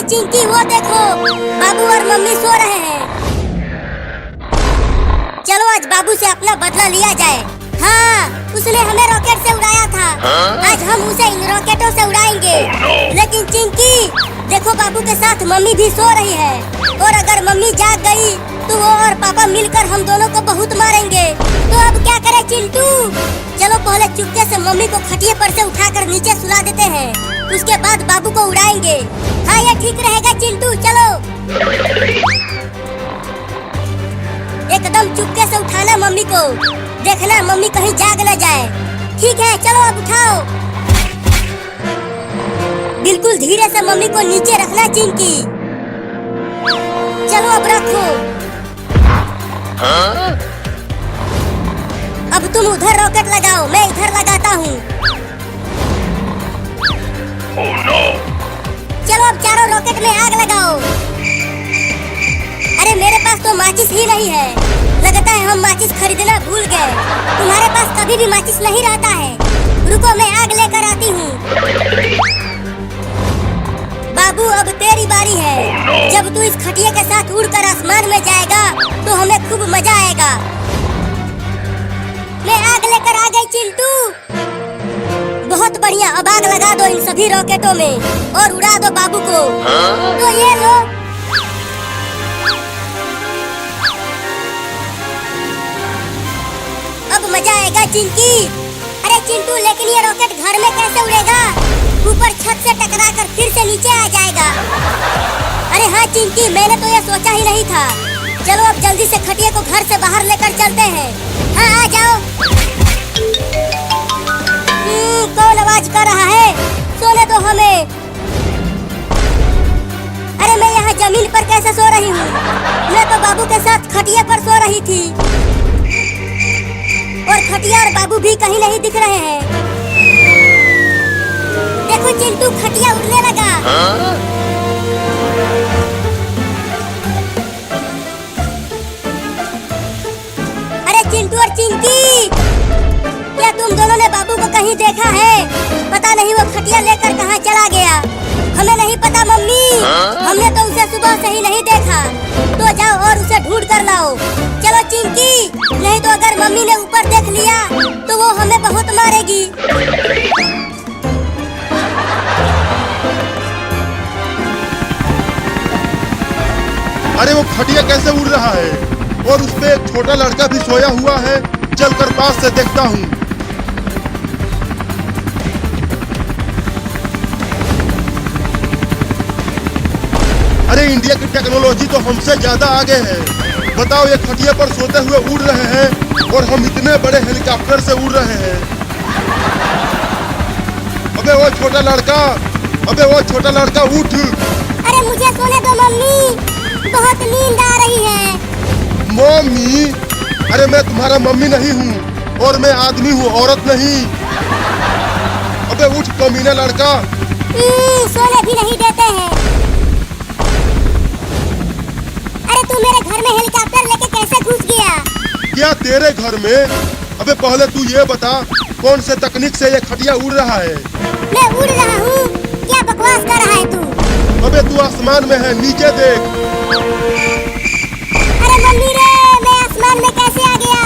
चिंकी वो देखो, बाबू और मम्मी सो रहे हैं। चलो आज बाबू से अपना बदला लिया जाए। हाँ, उसने हमें रॉकेट से उड़ाया था। आज हम उसे इन रॉकेटों से उड़ाएंगे। लेकिन चिंकी देखो, बाबू के साथ मम्मी भी सो रही है, और अगर मम्मी जाग गई तो वो और पापा मिलकर हम दोनों को बहुत मारेंगे। तो अब क्या करें चिंटू? चलो पहले चुपके से मम्मी को खटिया पर से उठाकर नीचे सुला देते हैं, उसके बाद बाबू को उड़ाएंगे। हाँ, ये ठीक रहेगा चिंटू, चलो। एकदम चुपके से उठाना मम्मी को, देखना मम्मी कहीं जाग न जाए। ठीक है, चलो अब उठाओ। बिल्कुल धीरे से मम्मी को नीचे रखना चिंकी। चलो अब रखो। अब तुम उधर रॉकेट लगाओ, मैं इधर लगाता हूँ। चलो अब चारों रॉकेट में आग लगाओ। अरे मेरे पास तो माचिस ही नहीं है, लगता है हम माचिस खरीदना भूल गए। तुम्हारे पास कभी भी माचिस नहीं रहता है। रुको, मैं आग लेकर आती हूँ। बाबू अब तेरी बारी है। जब तू इस खटिया के साथ उड़कर आसमान में जाएगा तो हमें खूब मजा आएगा। मैं आग लेकर आ गई चिंटू। बहुत बढ़िया, अब आग लगा दो इन सभी रॉकेटों में और उड़ा दो बाबू को। तो ये लो। अब मजा आएगा चिंकी। अरे चिंटू, लेकिन ये रॉकेट घर में कैसे उड़ेगा? ऊपर छत से टकराकर फिर से नीचे आ जाएगा। अरे हाँ चिंकी, मैंने तो ये सोचा ही नहीं था। चलो अब जल्दी से खटिया को घर से बाहर लेकर चलते हैं। हाँ, आ जाओ। कौन आवाज कर रहा है? सोने दो हमें। अरे मैं यहाँ जमीन पर कैसे सो रही हूँ? मैं तो बाबू के साथ खटिया पर सो रही थी, और खटिया और बाबू भी कहीं नहीं दिख रहे हैं। देखो चिंटू, खटिया उड़ने लगा। अरे चिंटू और चिंकी, क्या तुम दोनों ने बाबू को कहीं देखा है? पता नहीं वो खटिया लेकर कहाँ चला गया। हमें नहीं पता मम्मी, हमने तो उसे सुबह से ही नहीं देखा। तो जाओ और उसे ढूंढ कर लाओ। चलो चिंकी, नहीं तो अगर मम्मी ने ऊपर देख लिया तो वो हमें बहुत मारेगी। अरे वो खटिया कैसे उड़ रहा है, और उस पे एक छोटा लड़का भी सोया हुआ है। चलकर पास से देखता हूँ। अरे इंडिया की टेक्नोलॉजी तो हमसे ज्यादा आगे है। बताओ, ये खटिया पर सोते हुए उड़ रहे हैं और हम इतने बड़े हेलीकॉप्टर से उड़ रहे हैं। अबे वो छोटा लड़का, उठ। अरे मुझे सोने दो मम्मी, बहुत नींद आ रही है। मम्मी? अरे मैं तुम्हारा मम्मी नहीं हूँ, और मैं आदमी हूँ, औरत नहीं। अबे उठ कमीना लड़का। सोने भी नहीं देते हैं। अरे तू मेरे घर में हेलीकॉप्टर लेके कैसे घुस गया? क्या तेरे घर में? अबे पहले तू ये बता, कौन से तकनीक से ये खटिया उड़ रहा है? मैं उड़ रहा हूँ? क्या बकवास कर रहा है तू? अबे तू आसमान में है, नीचे देख। अरे मम्मी रे, मैं आसमान में कैसे आ गया?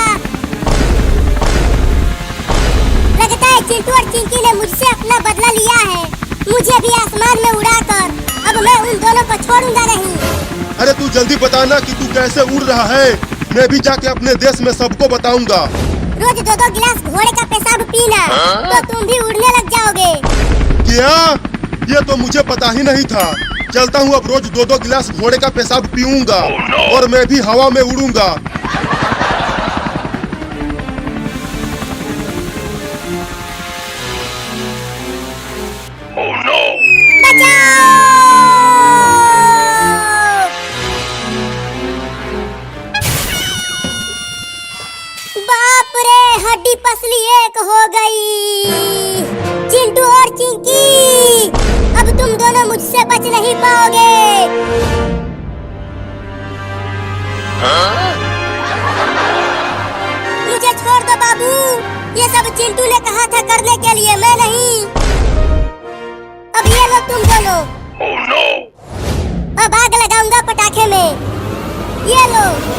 लगता है चिंटू और चिंकी ने मुझसे अपना बदला लिया है। मुझे भी आसमान में उड़ाकर अब मैं उन दोनों को छोड़ूंगा नहीं। अरे तू जल्दी बताना कि तू कैसे उड़ रहा है। मैं भी जाके अपने देश में सबको बताऊंगा। रोज 2-2 गिलास घोड़े का पेशाब पीना, तो तुम भी उड़ने लग जाओगे। क्या? ये तो मुझे पता ही नहीं था। चलता हूँ, अब रोज 2-2 गिलास घोड़े का पेशाब पीऊंगा और मैं भी हवा में उड़ूंगा। बाप रे, हड्डी पसली एक हो गई। चिंटू और चिंकी, अब तुम दोनों मुझसे बच नहीं पाओगे। मुझे छोड़ दो बाबू, ये सब चिंटू ने कहा था करने के लिए, मैं नहीं। अब ये लो तुम दोनों। लो